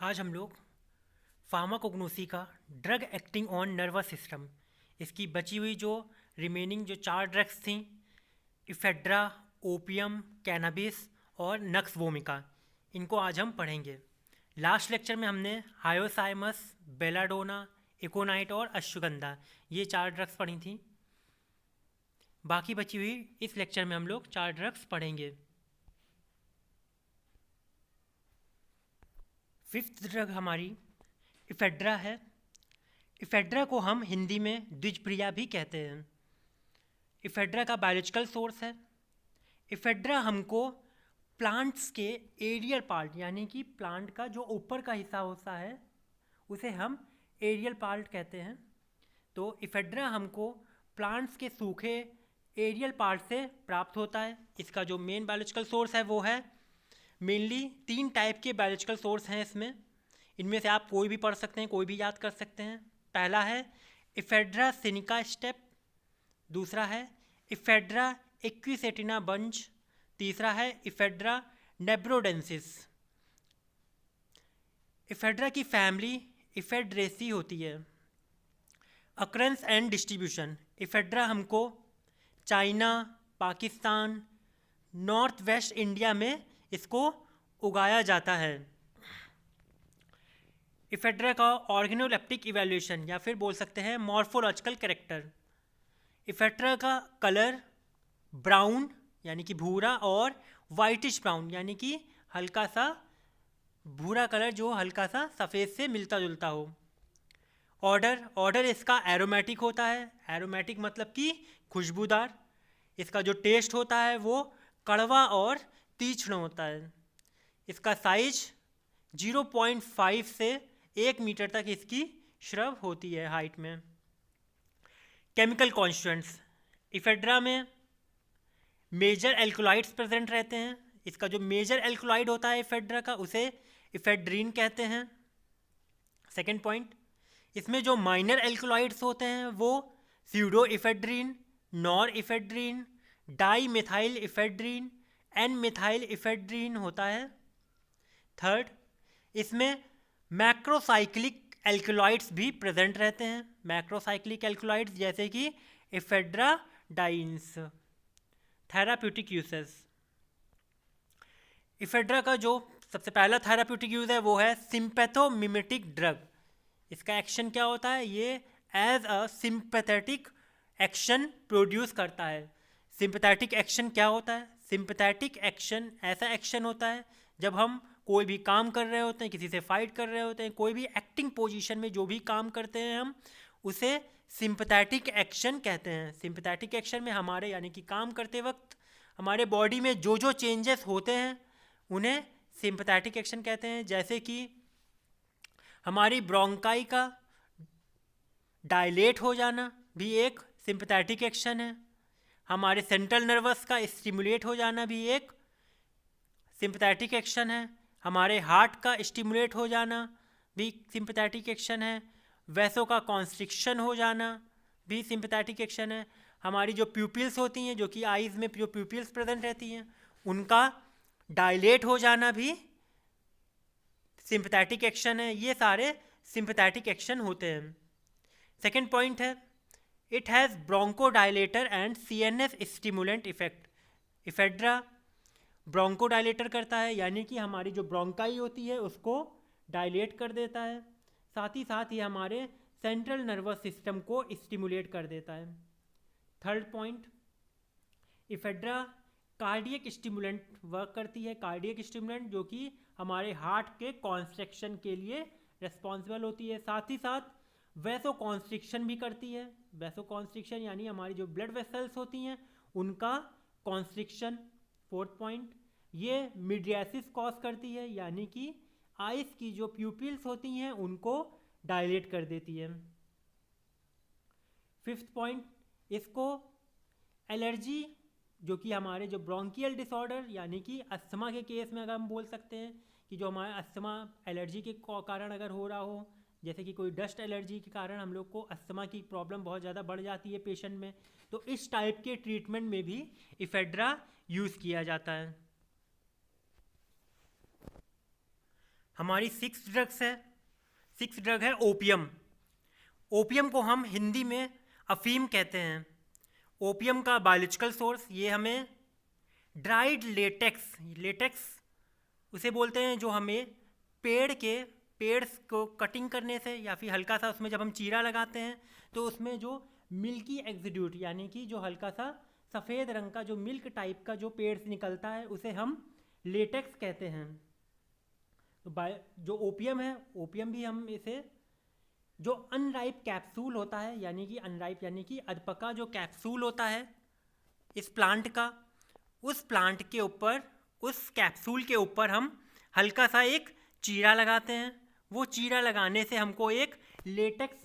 आज हम लोग फार्माकोग्नोसी का drug acting on nervous system, इसकी बची हुई जो रिमेनिंग जो 4 ड्रग्स थी, इफेड्रा, ओपियम, कैनाबिस और नक्स वोमिका, इनको आज हम पढ़ेंगे। लास्ट लेक्चर में हमने हायोसाइमस, बेलाडोना, इकोनाइट और अश्वगंधा, ये 4 ड्रग्स पढ़ी थी। बाकी बची हुई इस लेक्चर में हम लोग 4 ड्रग्स पढ़ेंगे। फिफ्थ ड्रग हमारी इफेड्रा है। इफेड्रा को हम हिंदी में द्विजप्रिया भी कहते हैं। इफेड्रा का बायोलॉजिकल सोर्स है। इफेड्रा हमको प्लांट्स के एरियल पार्ट, यानी कि प्लांट का जो ऊपर का हिस्सा होता है उसे हम एरियल पार्ट कहते हैं। तो इफेड्रा हमको प्लांट्स के सूखे एरियल पार्ट से प्राप्त होता है। इसका जो मेन बायोलॉजिकल सोर्स है वो है, मेनली 3 टाइप के बायोलॉजिकल सोर्स हैं इसमें। इनमें से आप कोई भी पढ़ सकते हैं, कोई भी याद कर सकते हैं। पहला है इफेड्रा सिनिका स्टेप, दूसरा है इफेड्रा एक्विसेटिना बंच, तीसरा है इफेड्रा नेब्रोडेंसिस। इफेड्रा की फैमिली इफेड्रेसी होती है। अकरेंस एंड डिस्ट्रीब्यूशन, इफेड्रा हमको China, Pakistan, north west India में इसको उगाया जाता है। इफेड्रा का ऑर्गेनोलेप्टिक इवैल्यूएशन या फिर बोल सकते हैं मॉर्फोलॉजिकल कैरेक्टर, इफेड्रा का कलर ब्राउन यानी कि भूरा और वाइटिश ब्राउन यानी कि हल्का सा भूरा कलर जो हल्का सा सफ़ेद से मिलता जुलता हो। ऑर्डर इसका एरोमेटिक होता है। एरोमेटिक मतलब कि खुशबूदार। इसका जो टेस्ट होता है वो कड़वा और तीक्ष्ण होता है। इसका साइज 0.5 से 1 मीटर तक इसकी श्रव होती है हाइट में। केमिकल कॉन्स्टिट्यूएंट्स, इफेड्रा में मेजर एल्कोलाइड्स प्रेजेंट रहते हैं। इसका जो मेजर एल्कोलाइड होता है इफेड्रा का, उसे इफेड्रीन कहते हैं। सेकेंड पॉइंट, इसमें जो माइनर एल्कोलाइड्स होते हैं वो pseudoephedrine, norephedrine, dimethylephedrine, N methylephedrine होता है। थर्ड, इसमें मैक्रोसाइक्लिक एल्कोलाइड्स भी प्रेजेंट रहते हैं। मैक्रोसाइक्लिक एल्कोलाइड्स जैसे कि ephedra dice. Therapeutic uses, ephedra का जो सबसे पहला थेराप्यूटिक यूज है वो है सिंपैथोमिमेटिक ड्रग। इसका एक्शन क्या होता है? ये as a sympathetic action produce करता है। सिंपैथेटिक एक्शन क्या होता है? सिंपैथेटिक एक्शन ऐसा एक्शन होता है जब हम कोई भी काम कर रहे होते हैं, किसी से फाइट कर रहे होते हैं, कोई भी एक्टिंग पोजीशन में जो भी काम करते हैं हम उसे सिंपैथेटिक एक्शन कहते हैं। सिंपैथेटिक एक्शन में हमारे यानी कि काम करते वक्त हमारे बॉडी में जो जो चेंजेस होते हैं उन्हें सिंपैथेटिक एक्शन कहते हैं। जैसे कि हमारी ब्रोंकाई का डायलेट हो जाना भी एक सिंपैथेटिक एक्शन है। हमारे सेंट्रल नर्वस का स्टिमुलेट हो जाना भी एक सिंपैथेटिक एक्शन है। हमारे हार्ट का स्टिमुलेट हो जाना भी सिंपैथेटिक एक्शन है। वैसों का कॉन्स्ट्रिक्शन हो जाना भी सिंपैथेटिक एक्शन है। हमारी जो प्यूपिल्स होती हैं, जो कि आईज में जो प्यूपिल्स प्रेजेंट रहती हैं, उनका डायलेट हो जाना भी सिंपैथेटिक एक्शन है। ये सारे सिंपैथेटिक एक्शन होते हैं। सेकेंड पॉइंट है, it has bronchodilator and CNS stimulant effect. Ephedra bronchodilator करता है, यानी कि हमारी जो ब्रोंकाई होती है उसको डायलेट कर देता है। साथ ही हमारे सेंट्रल नर्वस सिस्टम को स्टिमुलेट कर देता है। Third point, ephedra cardiac stimulant work करती है। कार्डियक स्टिमुलेंट जो कि हमारे हार्ट के कॉन्स्ट्रिक्शन के लिए रिस्पॉन्सिबल होती है। साथ ही साथ वैसो कॉन्स्ट्रिक्शन भी करती है। वैसो कॉन्स्ट्रिक्शन यानी हमारी जो ब्लड वेसल्स होती हैं उनका कॉन्स्ट्रिक्शन। फोर्थ पॉइंट, ये मिडियासिस कॉज करती है, यानी कि आइस की जो प्यूपिल्स होती हैं उनको डायलेट कर देती है। फिफ्थ पॉइंट, इसको एलर्जी जो कि हमारे जो ब्रोंकियल डिसऑर्डर यानी कि अस्थमा के केस में अगर हम बोल सकते हैं कि जो हमारा अस्थमा एलर्जी के कारण अगर हो रहा हो, जैसे कि कोई डस्ट एलर्जी के कारण हम लोग को अस्थमा की प्रॉब्लम बहुत ज़्यादा बढ़ जाती है पेशेंट में, तो इस टाइप के ट्रीटमेंट में भी इफेड्रा यूज़ किया जाता है। हमारी 6 ड्रग्स है। 6 ड्रग है ओपियम। ओपियम को हम हिंदी में अफीम कहते हैं। ओपियम का बायोलॉजिकल सोर्स ये हमें ड्राइड लेटेक्स उसे बोलते हैं, जो हमें पेड़ को कटिंग करने से या फिर हल्का सा उसमें जब हम चीरा लगाते हैं तो उसमें जो मिल्की एग्जीड्यूट यानी कि जो हल्का सा सफ़ेद रंग का जो मिल्क टाइप का जो पेड़ से निकलता है उसे हम लेटेक्स कहते हैं। तो जो ओपियम है, ओपियम भी हम इसे जो अनराइप कैप्सूल होता है यानी कि अनराइप यानी कि अधपका जो कैप्सूल होता है इस प्लांट का, उस प्लांट के ऊपर, उस कैप्सूल के ऊपर हम हल्का सा एक चीरा लगाते हैं। वो चीरा लगाने से हमको एक लेटेक्स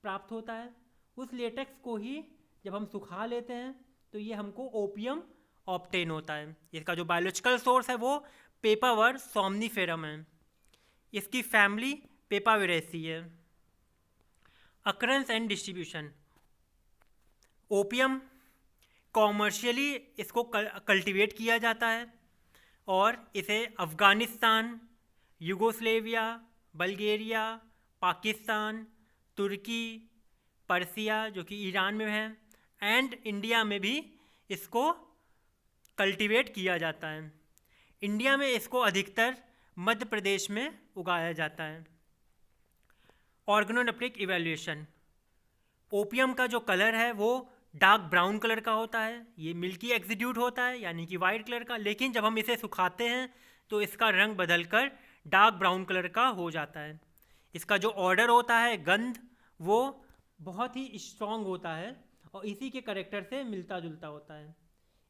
प्राप्त होता है। उस लेटेक्स को ही जब हम सुखा लेते हैं तो ये हमको ओपियम ऑब्टेन होता है। इसका जो बायोलॉजिकल सोर्स है वो पेपावर सोमनीफेरम है। इसकी फैमिली पेपावेरेसी है। Occurrence and distribution, opium commercially इसको कल्टीवेट किया जाता है और इसे अफ़गानिस्तान, यूगोस्लेविया, बल्गेरिया, पाकिस्तान, तुर्की, पर्सिया जो कि ईरान में है एंड इंडिया में भी इसको कल्टीवेट किया जाता है। इंडिया में इसको अधिकतर मध्य प्रदेश में उगाया जाता है। ऑर्गेनोलेप्टिक इवैल्यूएशन, ओपियम का जो कलर है वो डार्क ब्राउन कलर का होता है। ये मिल्की एग्जीड्यूट होता है यानी कि वाइट कलर का, लेकिन जब हम इसे सुखाते हैं तो इसका रंग बदलकर डार्क ब्राउन कलर का हो जाता है। इसका जो ऑर्डर होता है, गंध, वो बहुत ही स्ट्रॉन्ग होता है और इसी के कैरेक्टर से मिलता जुलता होता है।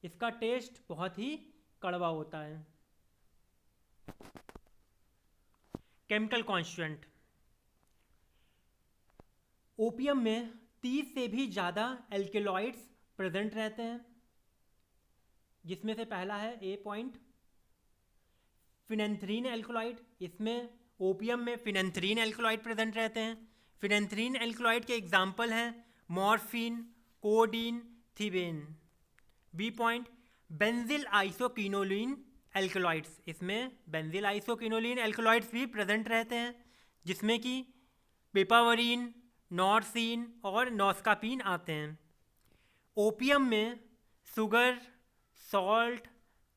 इसका टेस्ट बहुत ही कड़वा होता है। केमिकल कॉन्स्टिट्यूएंट, ओपियम में 30 से भी ज़्यादा एल्केलॉइड्स प्रेजेंट रहते हैं, जिसमें से पहला है ए पॉइंट फिनेंथ्रीन एल्कोलाइड। इसमें ओपियम में फिनेंथ्रीन एल्कोलाइड प्रेजेंट रहते हैं। फिनेंथ्रीन एल्कोलाइड के एग्जाम्पल हैं morphine, codeine, thebaine. B point benzyl isoquinoline alkaloids, इसमें बेंजिल आइसोकिनोलिन एल्कोलाइड्स भी प्रेजेंट रहते हैं, जिसमें कि पेपावरीन, नॉर्सिन और नॉस्कापीन आते हैं। ओपियम में sugar, salt,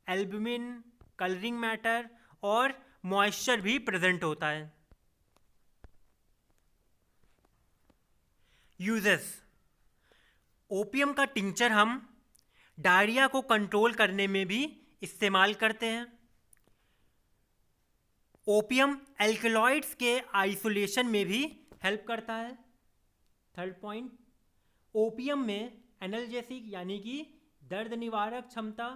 albumin, colouring matter और मॉइस्चर भी प्रेजेंट होता है। यूजेस, ओपियम का टिंचर हम डायरिया को कंट्रोल करने में भी इस्तेमाल करते हैं। ओपियम एल्कलॉइड्स के आइसोलेशन में भी हेल्प करता है। थर्ड पॉइंट, ओपियम में एनाल्जेसिक यानी कि दर्द निवारक क्षमता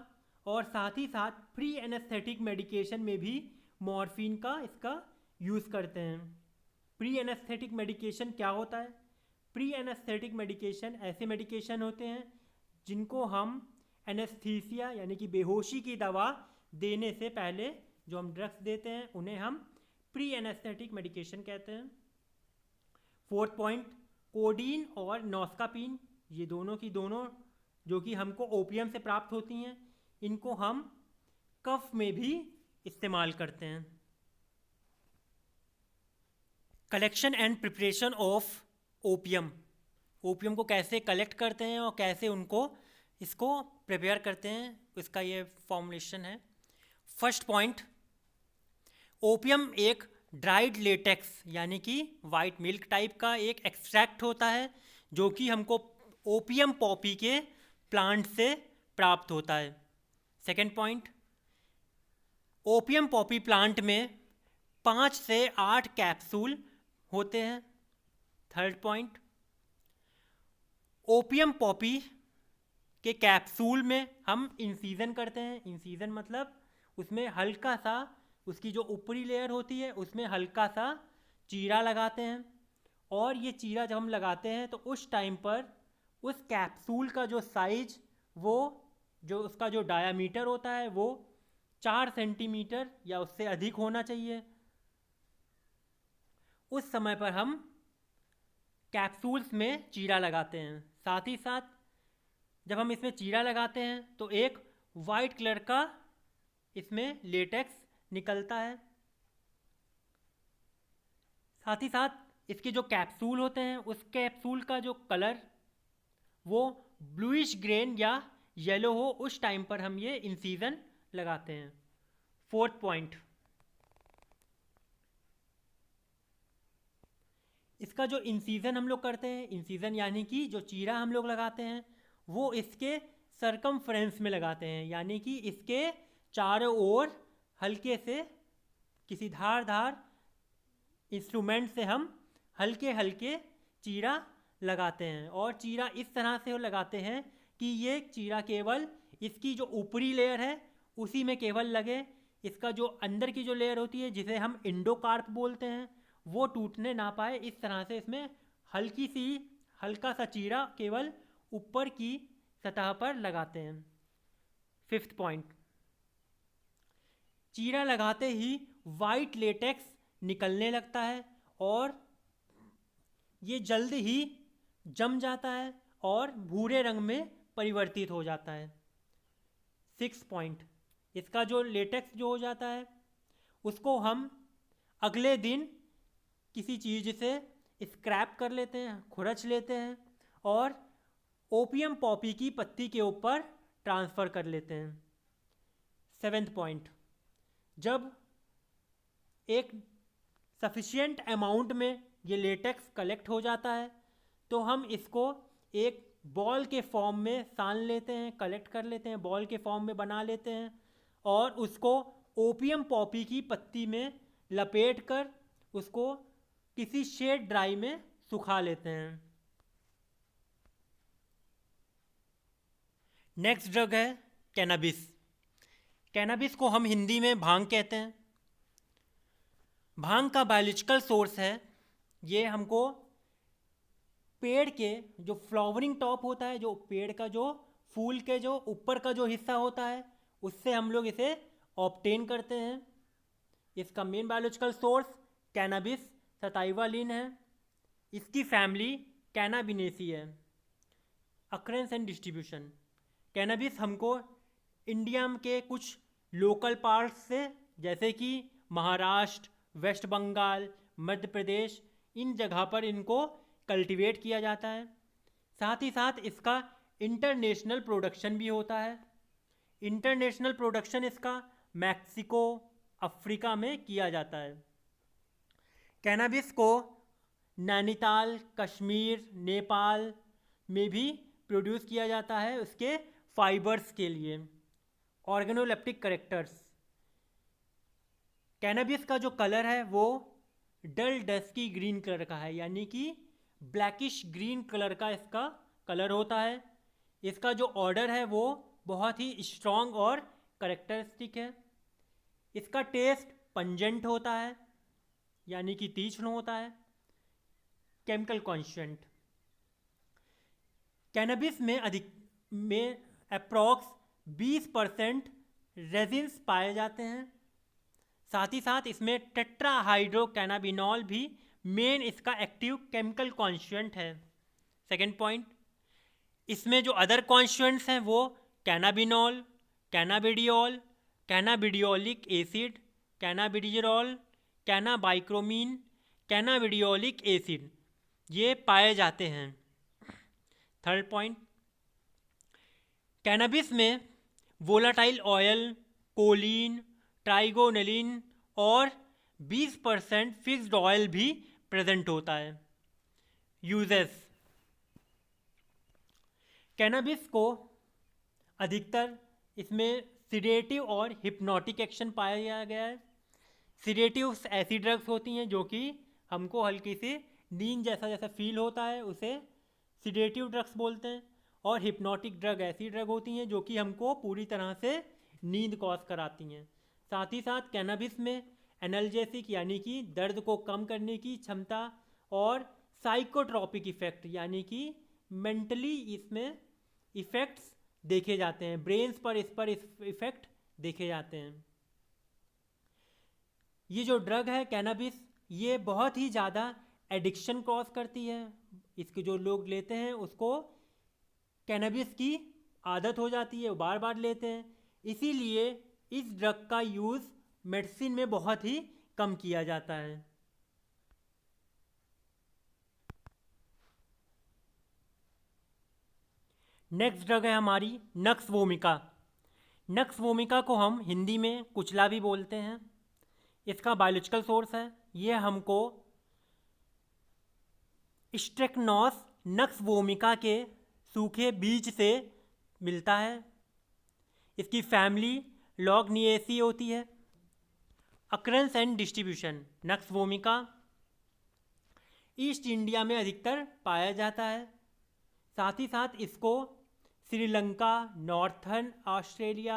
और साथ ही साथ प्री एनेस्थेटिक मेडिकेशन में भी मॉर्फिन का इसका यूज़ करते हैं। प्री एनेस्थेटिक मेडिकेशन क्या होता है? प्री एनेस्थेटिक मेडिकेशन ऐसे मेडिकेशन होते हैं जिनको हम एनेस्थीसिया यानी कि बेहोशी की दवा देने से पहले जो हम ड्रग्स देते हैं उन्हें हम प्री एनेस्थेटिक मेडिकेशन कहते हैं। फोर्थ पॉइंट, कोडीन और नॉस्कापीन, ये दोनों की दोनों जो कि हमको ओपियम से प्राप्त होती हैं, इनको हम कफ में भी इस्तेमाल करते हैं। Collection and preparation of opium, opium को कैसे कलेक्ट करते हैं और कैसे इसको प्रिपेयर करते हैं, इसका ये फॉर्मुलेशन है। फर्स्ट पॉइंट, ओपियम एक ड्राइड लेटेक्स यानी कि वाइट मिल्क टाइप का एक एक्सट्रैक्ट होता है जो कि हमको ओपियम पॉपी के प्लांट से प्राप्त होता है। Second point, opium Poppy plant में 5 से 8 कैप्सूल होते हैं। थर्ड पॉइंट, ओपियम पॉपी के कैप्सूल में हम इंसीजन करते हैं। इंसीजन मतलब उसमें हल्का सा, उसकी जो ऊपरी लेयर होती है उसमें हल्का सा चीरा लगाते हैं और ये चीरा जब हम लगाते हैं तो उस टाइम पर उस कैप्सूल का जो साइज, वो जो उसका जो डायामीटर होता है वो 4 सेंटीमीटर या उससे अधिक होना चाहिए। उस समय पर हम कैप्सूल्स में चीरा लगाते हैं। साथ ही साथ जब हम इसमें चीरा लगाते हैं तो एक वाइट कलर का इसमें लेटेक्स निकलता है। साथ ही साथ इसके जो कैप्सूल होते हैं उस कैप्सूल का जो कलर वो ब्लूइश ग्रेन या येलो हो, उस टाइम पर हम ये इंसीजन लगाते हैं। फोर्थ पॉइंट, इसका जो इंसीजन हम लोग करते हैं, इंसीजन यानी कि जो चीरा हम लोग लगाते हैं वो इसके सरकमफ्रेंस में लगाते हैं, यानी कि इसके चारों ओर हल्के से किसी धारदार इंस्ट्रूमेंट से हम हल्के हल्के चीरा लगाते हैं। और चीरा इस तरह से लगाते हैं कि ये चीरा केवल इसकी जो ऊपरी लेयर है उसी में केवल लगे, इसका जो अंदर की जो लेयर होती है जिसे हम इंडोकार्प बोलते हैं वो टूटने ना पाए। इस तरह से इसमें हल्का सा चीरा केवल ऊपर की सतह पर लगाते हैं। फिफ्थ पॉइंट, चीरा लगाते ही वाइट लेटेक्स निकलने लगता है और ये जल्द ही जम जाता है और भूरे रंग में परिवर्तित हो जाता है। सिक्स पॉइंट, इसका जो लेटेक्स जो हो जाता है उसको हम अगले दिन किसी चीज़ से स्क्रैप कर लेते हैं, खुरच लेते हैं और ओपियम पॉपी की पत्ती के ऊपर ट्रांसफ़र कर लेते हैं। सेवेंथ पॉइंट, जब एक सफिशिएंट अमाउंट में ये लेटेक्स कलेक्ट हो जाता है तो हम इसको एक बॉल के फॉर्म में सान लेते हैं, कलेक्ट कर लेते हैं, बॉल के फॉर्म में बना लेते हैं और उसको ओपियम पॉपी की पत्ती में लपेट कर उसको किसी शेड ड्राई में सुखा लेते हैं। नेक्स्ट ड्रग है कैनाबिस। कैनाबिस को हम हिंदी में भांग कहते हैं। भांग का बायोलॉजिकल सोर्स है, ये हमको पेड़ के जो फ्लावरिंग टॉप होता है, जो पेड़ का जो फूल के जो ऊपर का जो हिस्सा होता है उससे हम लोग इसे ऑब्टेन करते हैं। इसका मेन बायोलॉजिकल सोर्स कैनाबिस सटाइवालिन है। इसकी फैमिली कैनाबिनेसी है। अक्रेंस एंड डिस्ट्रीब्यूशन, कैनाबिस हमको इंडिया के कुछ लोकल पार्ट्स से जैसे कि महाराष्ट्र, वेस्ट बंगाल, मध्य प्रदेश, इन जगह पर इनको कल्टीवेट किया जाता है। साथ ही साथ इसका इंटरनेशनल प्रोडक्शन भी होता है। इंटरनेशनल प्रोडक्शन इसका मैक्सिको, अफ्रीका में किया जाता है। कैनाबिस को नैनीताल, कश्मीर, नेपाल में भी प्रोड्यूस किया जाता है उसके फाइबर्स के लिए। ऑर्गेनोलेप्टिक कैरेक्टर्स, कैनाबिस का जो कलर है वो डल डस्की ग्रीन कलर का है, यानी कि ब्लैकिश ग्रीन कलर का इसका कलर होता है। इसका जो ऑर्डर है वो बहुत ही स्ट्रॉन्ग और करेक्टरिस्टिक है। इसका टेस्ट पंजेंट होता है, यानी कि तीक्ष्ण होता है। केमिकल कॉन्स्टेंट, कैनाबिस में अप्रॉक्स 20% रेजिन्स पाए जाते हैं। साथ ही साथ इसमें टेट्राहाइड्रोकैनाबिनॉल भी मेन इसका एक्टिव केमिकल कॉन्स्टिट्यूएंट है। सेकेंड पॉइंट, इसमें जो अदर कॉन्स्टिट्यूएंट्स हैं वो कैनाबिनॉल, कैनाबिडियोल, कैनाबिडियोलिक एसिड, कैनाबिडिजोल, कैनाबाइक्रोमीन, कैनाबिडियोलिक एसिड, ये पाए जाते हैं। थर्ड पॉइंट, कैनाबिस में वोलाटाइल ऑयल, कोलिन, ट्राइगोनेलिन और 20% फिक्स्ड ऑयल भी प्रेजेंट होता है। यूजेस, कैनाबिस को अधिकतर इसमें सिडेटिव और हिप्नोटिक एक्शन पाया गया है। सिडेटिव्स ऐसी ड्रग्स होती हैं जो कि हमको हल्की सी नींद जैसा जैसा फील होता है उसे सिडेटिव ड्रग्स बोलते हैं। और हिप्नोटिक ड्रग ऐसी ड्रग होती हैं जो कि हमको पूरी तरह से नींद कॉज कराती हैं। साथ ही साथ कैनाबिस में एनाल्जेसिक यानी कि दर्द को कम करने की क्षमता और साइकोट्रॉपिक इफेक्ट यानी कि मेंटली इसमें इफेक्ट्स देखे जाते हैं, ब्रेन्स पर इस इफेक्ट देखे जाते हैं। ये जो ड्रग है कैनाबिस, ये बहुत ही ज़्यादा एडिक्शन कॉज करती है। इसके जो लोग लेते हैं उसको कैनाबिस की आदत हो जाती है, वो बार बार लेते हैं। इसीलिए इस ड्रग का यूज़ मेडिसिन में बहुत ही कम किया जाता है। नेक्स्ट ड्रग है हमारी नक्स वोमिका। नक्स वोमिका को हम हिंदी में कुचला भी बोलते हैं। इसका बायोलॉजिकल सोर्स है, ये हमको स्ट्रेक्नोस नक्स वोमिका के सूखे बीज से मिलता है। इसकी फैमिली लॉग्निएसी होती है। Occurrence and distribution, nux vomica east India में अधिकतर पाया जाता है। साथ ही साथ इसको श्रीलंका, नॉर्थर्न ऑस्ट्रेलिया,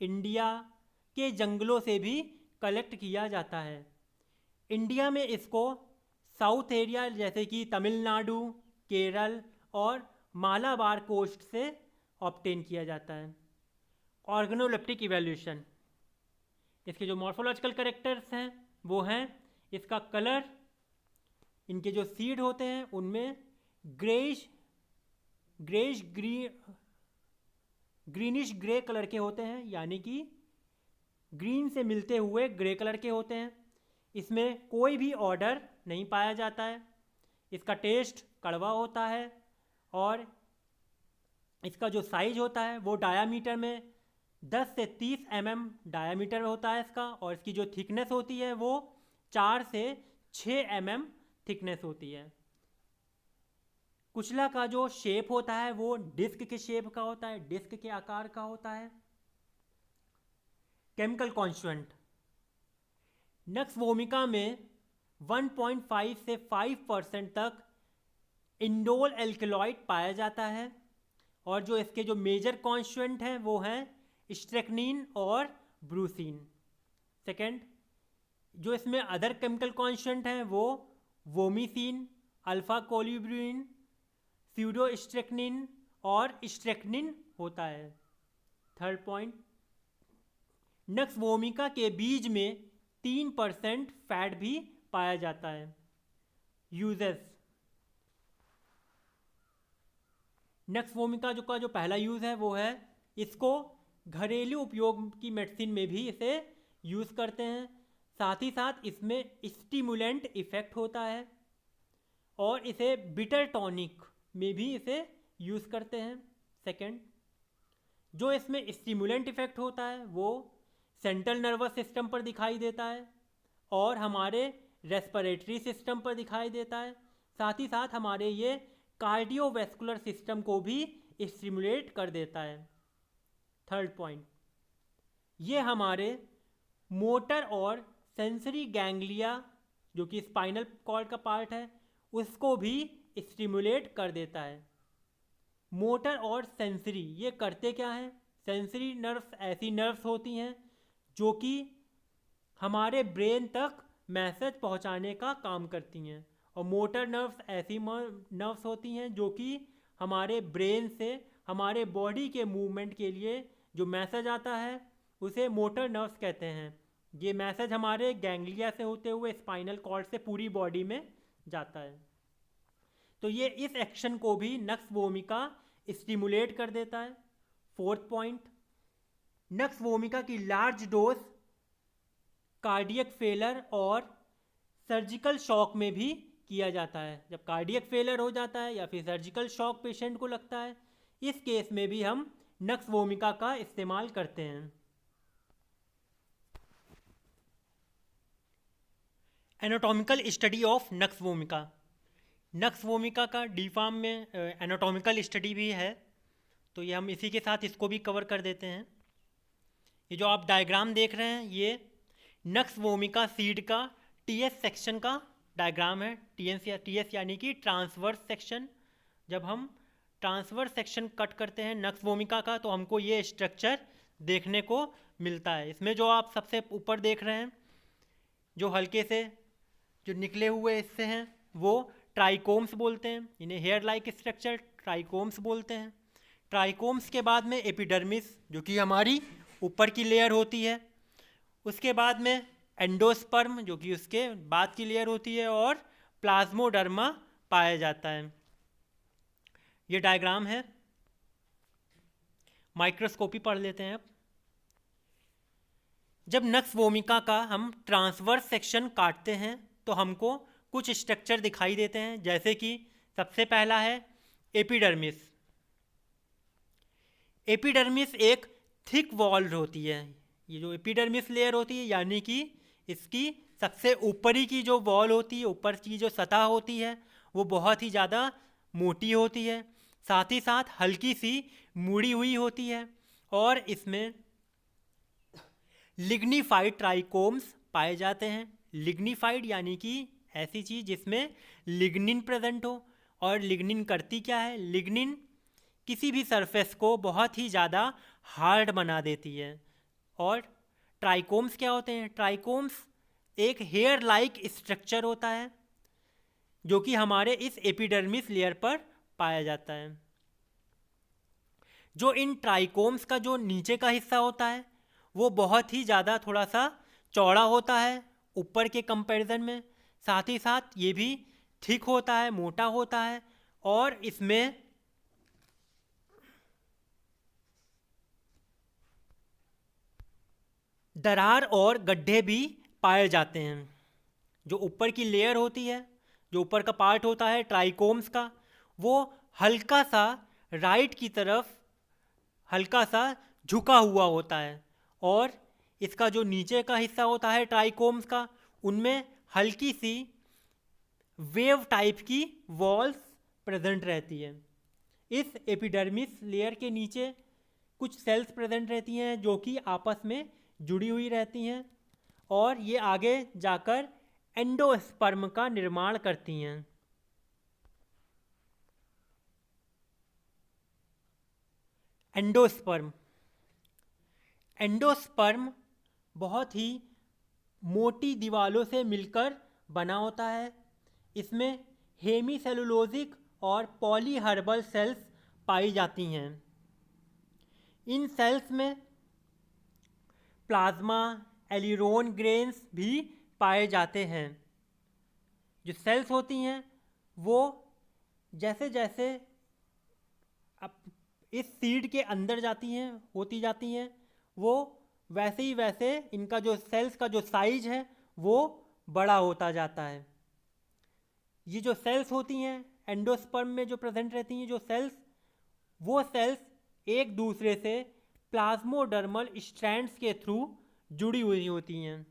इंडिया के जंगलों से भी कलेक्ट किया जाता है। इंडिया में इसको साउथ एरिया जैसे कि तमिलनाडु, केरल और मालाबार कोस्ट से ऑब्टेन किया जाता है। ऑर्गेनोलेप्टिक इवैल्यूएशन, इसके जो मॉर्फोलॉजिकल कैरेक्टर्स हैं वो हैं इसका कलर, इनके जो सीड होते हैं उनमें ग्रेइश ग्रीनिश ग्रे कलर के होते हैं, यानी कि ग्रीन से मिलते हुए ग्रे कलर के होते हैं। इसमें कोई भी ऑर्डर नहीं पाया जाता है। इसका टेस्ट कड़वा होता है और इसका जो साइज होता है वो डायामीटर में 10 से 30 mm डायामीटर होता है इसका, और इसकी जो थिकनेस होती है वो 4 से 6 mm थिकनेस होती है। कुचला का जो शेप होता है वो डिस्क के शेप का होता है, डिस्क के आकार का होता है। केमिकल कॉन्स्टिट्यूएंट, नक्स वोमिका में 1.5 से 5% तक इंडोल एल्कलॉइड पाया जाता है, और जो इसके जो मेजर कॉन्स्टिट्यूएंट हैं वो हैं स्ट्रेक्निन और ब्रूसीन। सेकेंड, जो इसमें अदर केमिकल कॉन्स्टिट्यूएंट हैं वो वोमिसिन, अल्फा कोलिब्यूरिन, स्यूडोस्ट्रेक्निन और स्ट्रेक्निन होता है। थर्ड पॉइंट, नक्स वोमिका के बीज में 3% फैट भी पाया जाता है। यूजेस, नक्स वोमिका का जो पहला यूज़ है वो है इसको घरेलू उपयोग की मेडिसिन में भी इसे यूज़ करते हैं। साथ ही साथ इसमें स्टिमुलेंट इफेक्ट होता है, और इसे बिटर टॉनिक में भी इसे यूज़ करते हैं। सेकेंड, जो इसमें स्टिमुलेंट इफेक्ट होता है वो सेंट्रल नर्वस सिस्टम पर दिखाई देता है और हमारे रेस्पिरेटरी सिस्टम पर दिखाई देता है। साथ ही साथ हमारे ये कार्डियोवैस्कुलर सिस्टम को भी स्टिमुलेट कर देता है। थर्ड पॉइंट, ये हमारे मोटर और सेंसरी गैंग्लिया जो कि स्पाइनल कॉर्ड का पार्ट है उसको भी स्टिमुलेट कर देता है। मोटर और सेंसरी ये करते क्या हैं? सेंसरी नर्व्स ऐसी नर्व्स होती हैं जो कि हमारे ब्रेन तक मैसेज पहुंचाने का काम करती हैं, और मोटर नर्व्स ऐसी नर्व्स होती हैं जो कि हमारे ब्रेन से हमारे बॉडी के मूवमेंट के लिए जो मैसेज आता है उसे मोटर नर्व्स कहते हैं। ये मैसेज हमारे गैंग्लिया से होते हुए स्पाइनल कॉर्ड से पूरी बॉडी में जाता है। तो ये इस एक्शन को भी नक्स वोमिका स्टिमुलेट कर देता है। फोर्थ पॉइंट, नक्स वोमिका की लार्ज डोज कार्डियक फेलर और सर्जिकल शॉक में भी किया जाता है। जब कार्डियक फेलर हो जाता है या फिर सर्जिकल शॉक पेशेंट को लगता है, इस केस में भी हम नक्स वोमिका का इस्तेमाल करते हैं। Anatomical study of nux vomica, nux vomica का डी फार्म में एनाटॉमिकल स्टडी भी है, तो ये हम इसी के साथ इसको भी कवर कर देते हैं। ये जो आप डायग्राम देख रहे हैं ये नक्स वोमिका सीड का टीएस सेक्शन का डायग्राम है। टीएस यानी कि ट्रांसवर्स सेक्शन। जब हम ट्रांसवर्स सेक्शन कट करते हैं नक्स वोमिका का तो हमको ये स्ट्रक्चर देखने को मिलता है। इसमें जो आप सबसे ऊपर देख रहे हैं जो हल्के से जो निकले हुए हिस्से हैं वो ट्राइकोम्स बोलते हैं, इन्हें हेयर लाइक स्ट्रक्चर ट्राइकोम्स बोलते हैं। ट्राइकोम्स के बाद में एपिडर्मिस जो कि हमारी ऊपर की लेयर होती है, उसके बाद में एंडोस्पर्म जो कि उसके बाद की लेयर होती है, और प्लाज्मोडर्मा पाया जाता है। ये डायग्राम है, माइक्रोस्कोपी पढ़ लेते हैं अब। जब नक्स वोमिका का हम ट्रांसवर्स सेक्शन काटते हैं तो हमको कुछ स्ट्रक्चर दिखाई देते हैं, जैसे कि सबसे पहला है एपिडर्मिस। एपिडर्मिस एक थिक वॉल होती है। ये जो एपिडर्मिस लेयर होती है यानी कि इसकी सबसे ऊपरी की जो वॉल होती है, ऊपर की जो सतह होती है, वो बहुत ही ज़्यादा मोटी होती है, साथ ही साथ हल्की सी मुड़ी हुई होती है और इसमें लिग्निफाइड ट्राइकोम्स पाए जाते हैं। लिग्निफाइड यानी कि ऐसी चीज़ जिसमें लिग्निन प्रेजेंट हो। और लिग्निन करती क्या है? लिग्निन किसी भी सरफेस को बहुत ही ज़्यादा हार्ड बना देती है। और ट्राइकोम्स क्या होते हैं? ट्राइकोम्स एक हेयर लाइक स्ट्रक्चर होता है जो कि हमारे इस एपिडर्मिस लेयर पर पाया जाता है। जो इन ट्राइकोम्स का जो नीचे का हिस्सा होता है वो बहुत ही ज़्यादा थोड़ा सा चौड़ा होता है ऊपर के कंपैरिजन में, साथ ही साथ ये भी थिक होता है, मोटा होता है और इसमें दरार और गड्ढे भी पाए जाते हैं। जो ऊपर की लेयर होती है, जो ऊपर का पार्ट होता है ट्राइकोम्स का, वो हल्का सा राइट की तरफ हल्का सा झुका हुआ होता है और इसका जो नीचे का हिस्सा होता है ट्राइकोम्स का, उनमें हल्की सी वेव टाइप की वॉल्स प्रेजेंट रहती है। इस एपिडर्मिस लेयर के नीचे कुछ सेल्स प्रेजेंट रहती हैं जो कि आपस में जुड़ी हुई रहती हैं और ये आगे जाकर एंडोस्पर्म का निर्माण करती हैं। एंडोस्पर्म एंडोस्पर्म बहुत ही मोटी दीवारों से मिलकर बना होता है। इसमें हेमीसेलुलोजिक और पॉलीहर्बल सेल्स पाई जाती हैं। इन सेल्स में प्लाज्मा एलिरोन ग्रेन्स भी पाए जाते हैं। जो सेल्स होती हैं वो जैसे जैसे इस सीड के अंदर होती जाती हैं, वो वैसे ही वैसे इनका जो सेल्स का जो साइज है वो बड़ा होता जाता है। ये जो सेल्स होती हैं एंडोस्पर्म में जो प्रेजेंट रहती हैं, जो सेल्स, वो सेल्स एक दूसरे से प्लाज्मोडर्मल स्ट्रैंड्स के थ्रू जुड़ी हुई होती हैं।